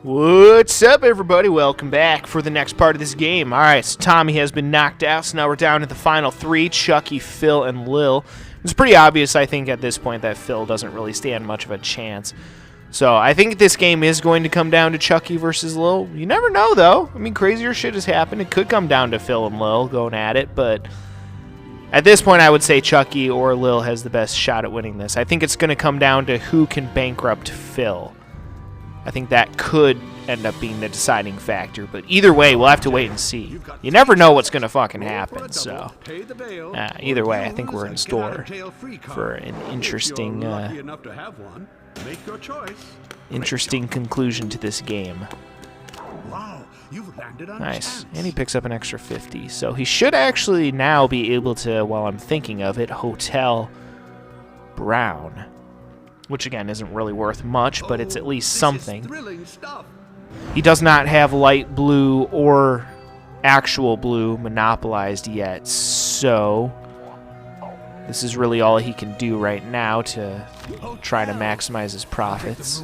What's up, everybody? Welcome back for the next part of this game. Alright, so Tommy has been knocked out, so now we're down to the final three, Chucky, Phil, and Lil. It's pretty obvious, I think, at this point that Phil doesn't really stand much of a chance. So I think this game is going to come down to Chucky versus Lil. You never know, though. I mean, crazier shit has happened. It could come down to Phil and Lil going at it, but at this point, I would say Chucky or Lil has the best shot at winning this. I think it's going to come down to who can bankrupt Phil. I think that could end up being the deciding factor, but either way, we'll have to wait and see. You never know what's going to fucking happen, so either way, I think we're in store for an interesting conclusion to this game. Nice, and he picks up an extra 50, so he should actually now be able to, while I'm thinking of it, Hotel Brown. Which, again, isn't really worth much, but it's at least something. He does not have light blue or actual blue monopolized yet, so this is really all he can do right now to try to maximize his profits.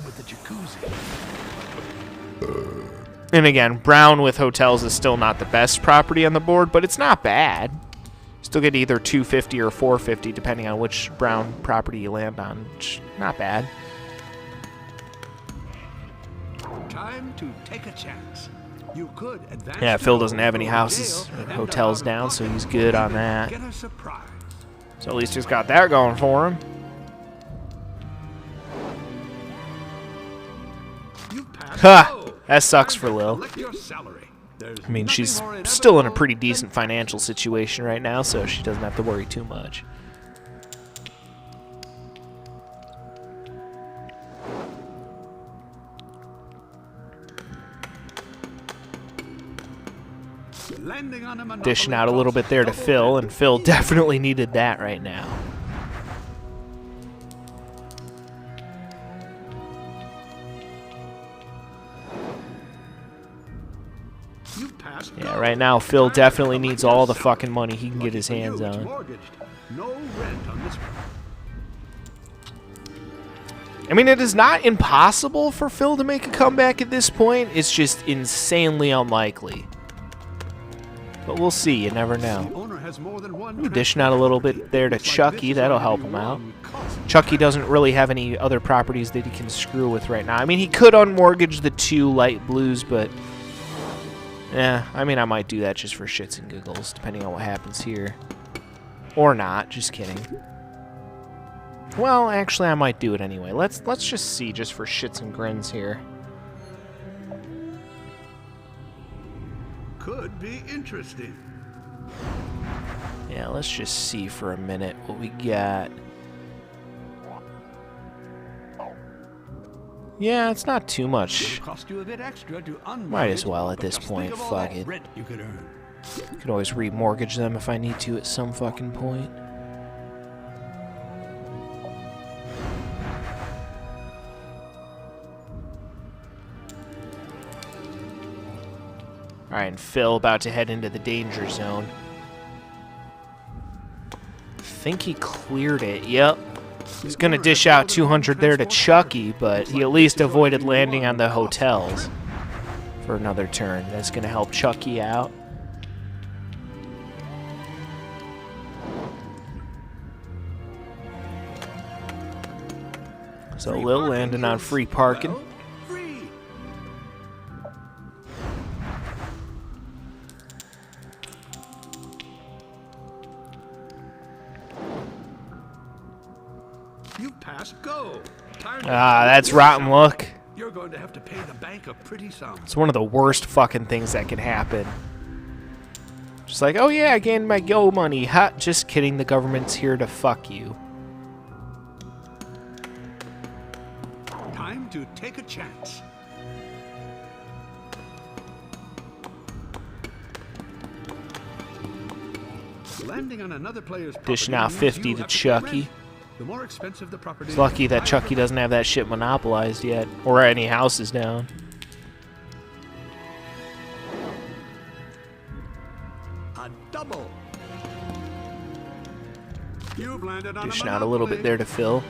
And again, Brown with hotels is still not the best property on the board, but it's not bad. Still get either 250 or 450 depending on which Brown property you land on. Not bad. Time to take a chance. You could advance. Yeah, Phil doesn't have any houses and hotels down, so he's good on that. So at least he's got that going for him. Ha! That sucks for Lil. I mean, she's still in a pretty decent financial situation right now, so she doesn't have to worry too much. Dishing out a little bit there to Phil, and Phil definitely needed that right now. Yeah, right now Phil definitely needs all the fucking money he can get his hands on. I mean, it is not impossible for Phil to make a comeback at this point. It's just insanely unlikely. But we'll see. You never know. Dishing out a little bit there to Chucky. That'll help him out. Chucky doesn't really have any other properties that he can screw with right now. I mean, he could unmortgage the 2 light blues, but yeah, I mean, I might do that just for shits and giggles, depending on what happens here. Or not, just kidding. Well, actually, I might do it anyway. Let's just see, just for shits and grins here. Could be interesting. Yeah, let's just see for a minute what we got. Yeah, it's not too much. Might as well at this point. Fuck it. Could always remortgage them if I need to at some fucking point. Alright, and Phil about to head into the danger zone. I think he cleared it. Yep. He's going to dish out 200 there to Chucky, but he at least avoided landing on the hotels for another turn. That's going to help Chucky out. So Lil landing on free parking. Ah, that's rotten luck. You're going to have to pay the bank a pretty sum. It's one of the worst fucking things that can happen. Just like, oh yeah, I gained my go money. Ha, just kidding, the government's here to fuck you. Time to take a chance. Landing on another player's property. Dishing out 50 to Chucky. The more expensive the property. It's lucky that Chucky doesn't have that shit monopolized yet, or any houses down. A double. You've landed on Dishing out a little bit there to Phil.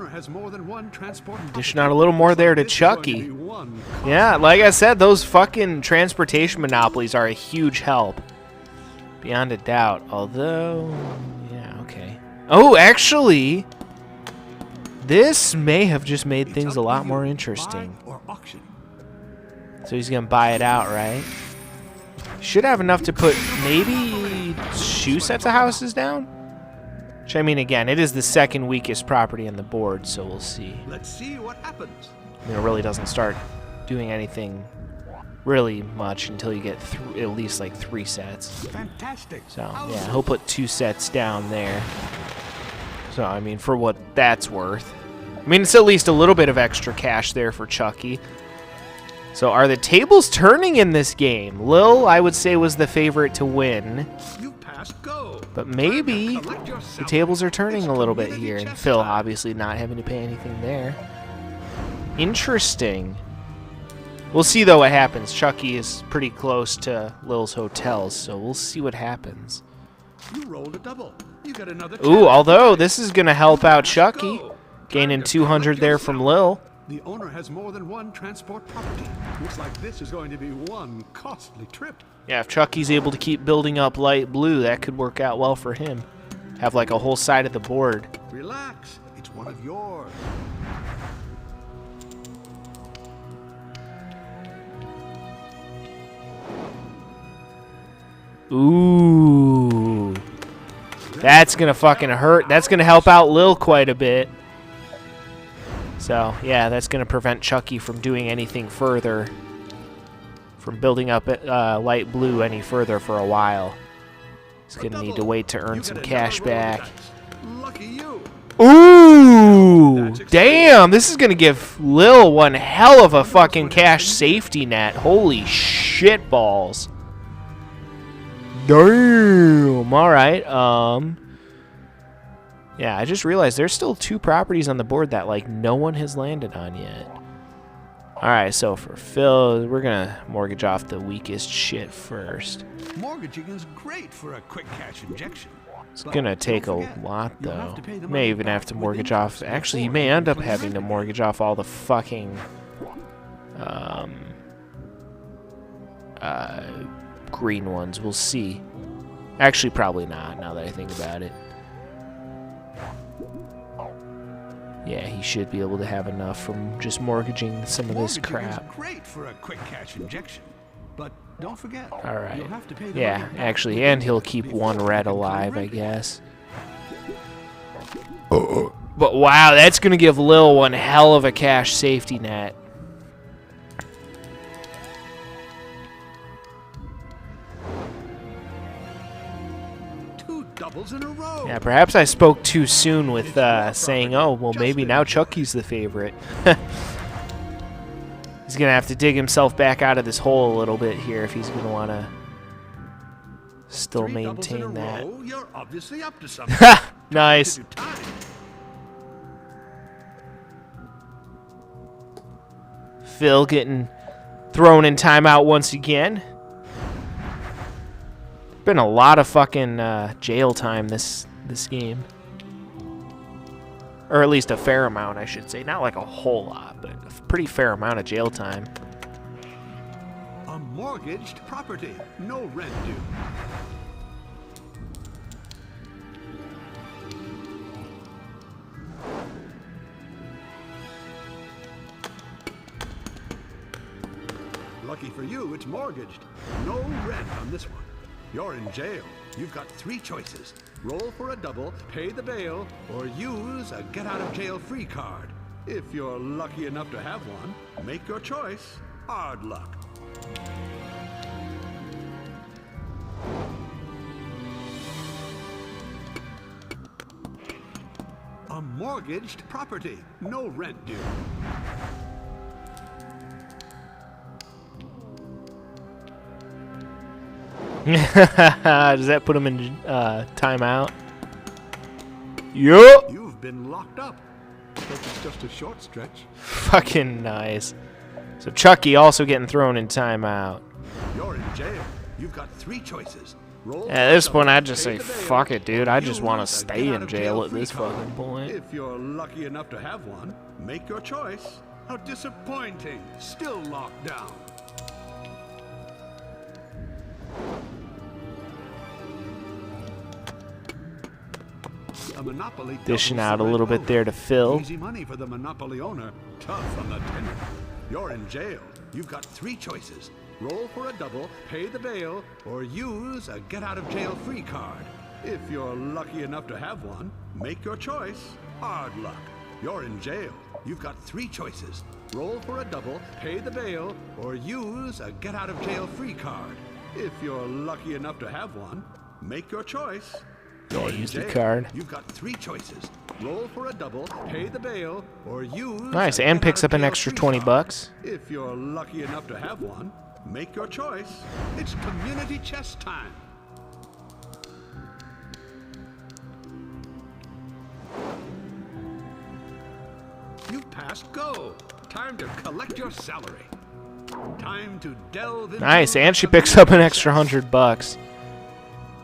owner has more than one transport. Dishing out a little more there to Chucky. Yeah, like I said, those fucking transportation monopolies are a huge help. Beyond a doubt. Although, yeah, okay. Oh, actually, this may have just made things a lot more interesting. So he's gonna buy it outright. Should have enough to put maybe 2 sets of houses down? Which, I mean, again, it is the second weakest property on the board, so we'll see. Let's see what happens. I mean, it really doesn't start doing anything really much until you get at least like 3 sets. Fantastic. So, yeah, he'll put 2 sets down there. So, I mean, for what that's worth. I mean, it's at least a little bit of extra cash there for Chucky. So are the tables turning in this game? Lil, I would say, was the favorite to win. You passed go. But maybe the tables are turning a little bit here. And Phil obviously not having to pay anything there. Interesting. We'll see, though, what happens. Chucky is pretty close to Lil's hotels, so we'll see what happens. You rolled a double. You got another. Ooh, although this is going to help out Chucky. Gaining 200 there from Lil. The owner has more than one transport property. Looks like this is going to be one costly trip. Yeah, if Chucky's able to keep building up light blue, that could work out well for him. Have like a whole side of the board. Relax, it's one of yours. Ooh. That's gonna fucking hurt. That's gonna help out Lil quite a bit. So, yeah, that's going to prevent Chucky from doing anything further, from building up light blue any further for a while. He's going to need to wait to earn some cash back. Lucky you. Ooh! Damn, this is going to give Lil one hell of a fucking cash safety net. Holy shit balls. Damn. All right. Yeah, I just realized there's still 2 properties on the board that, like, no one has landed on yet. Alright, so for Phil, we're going to mortgage off the weakest shit first. Mortgaging is great for a quick cash injection. It's going to take a lot, though. May even have to mortgage off... Actually, he may end up having to mortgage off all the fucking... green ones. We'll see. Actually, probably not, now that I think about it. Yeah, he should be able to have enough from just mortgaging some of this crap. Great for a quick cash injection, but don't forget. All right. Yeah, actually, and he'll keep 1 red alive, I guess. But wow, that's gonna give Lil one hell of a cash safety net. Doubles in a row. Yeah, perhaps I spoke too soon with saying, oh, well, maybe now Chucky's the favorite. He's going to have to dig himself back out of this hole a little bit here if he's going to want to still maintain that. You're obviously up to something. Nice. Phil getting thrown in timeout once again. Been a lot of fucking jail time this game, or at least a fair amount, I should say. Not like a whole lot, but a pretty fair amount of jail time. A mortgaged property, no rent due. Lucky for you, it's mortgaged. No rent on this one. You're in jail. You've got 3 choices. Roll for a double, pay the bail, or use a get-out-of-jail-free card. If you're lucky enough to have one, make your choice. Hard luck. A mortgaged property, no rent due. Does that put him in timeout? Yup. You've been locked up. But it's just a short stretch. Fucking nice. So Chucky also getting thrown in timeout. You're in jail. You've got 3 choices. Roll At for a this point, double, I'd just pay say, the bail, fuck it, dude. or I just want to use a stay in jail at get-out-of-jail-free this card. fucking point. If you're lucky enough to have one, make your choice. How disappointing. Still locked down. A Monopoly Dishing doubles out a the little red bit there to Phil. Easy money for the Monopoly owner. Tough on the tenant. You're in jail. You've got three choices. Roll for a double, pay the bail, or use a get-out-of-jail-free card. If you're lucky enough to have one, make your choice. Hard luck. You're in jail. You've got three choices. Roll for a double, pay the bail, or use a get-out-of-jail-free card. If you're lucky enough to have one, make your choice. Yeah, use the card. You've got three choices. Roll for a double, pay the bail, or use Nice, a and picks up an get-out-of-jail extra free 20 card. bucks. If you're lucky enough to have one, make your choice. It's community chess time. You've passed go. Time to collect your salary. Time to delve into Nice, and she picks up an extra $100.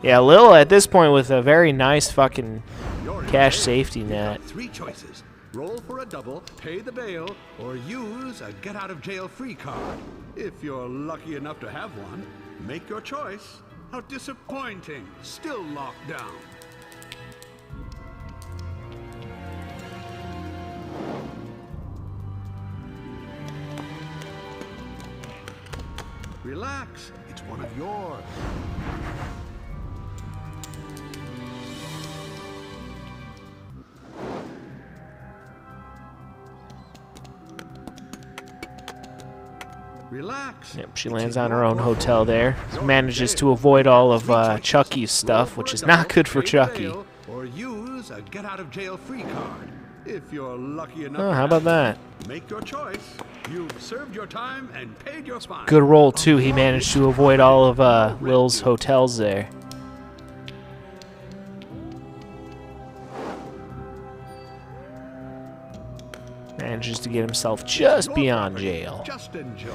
Yeah, Lil at this point with a very nice fucking You're in cash jail. safety You've net. got three choices. Roll for a double, pay the bail, or use a get-out-of-jail-free card. If you're lucky enough to have one, make your choice. How disappointing. Still locked down. Relax. It's one of yours. Relax. Yep, she lands on her own hotel there. Manages to avoid all of Chucky's stuff, which is not good for Chucky. Or use a get-out-of-jail-free card. If you're lucky enough. Oh, how about that? Make your choice. You've served your time and paid your fine. Good roll, too. He managed to avoid all of Lil's hotels there. Manages to get himself just Your beyond property. jail. Just enjoy.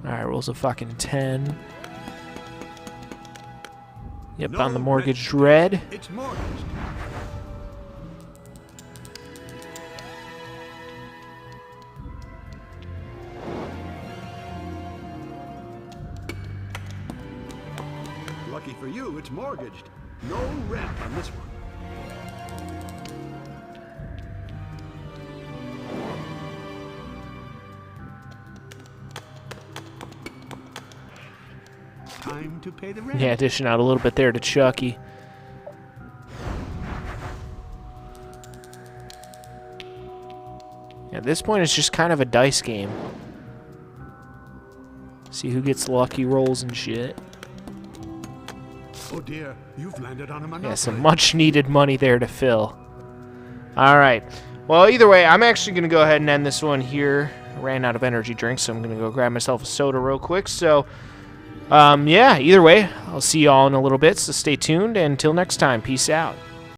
Alright, rolls a fucking 10. Yep, No on the mortgaged rent. red. It's mortgaged. Lucky for you, it's mortgaged. No rent on this one. Time to pay the rent. Yeah, dishing out a little bit there to Chucky. At this point, it's just kind of a dice game. See who gets lucky rolls and shit. Oh dear, you've landed on a monopoly. Yeah, some much-needed money there to fill. All right. Well, either way, I'm actually going to go ahead and end this one here. I ran out of energy drinks, so I'm going to go grab myself a soda real quick. So, yeah, either way, I'll see you all in a little bit, so stay tuned. And until next time, peace out.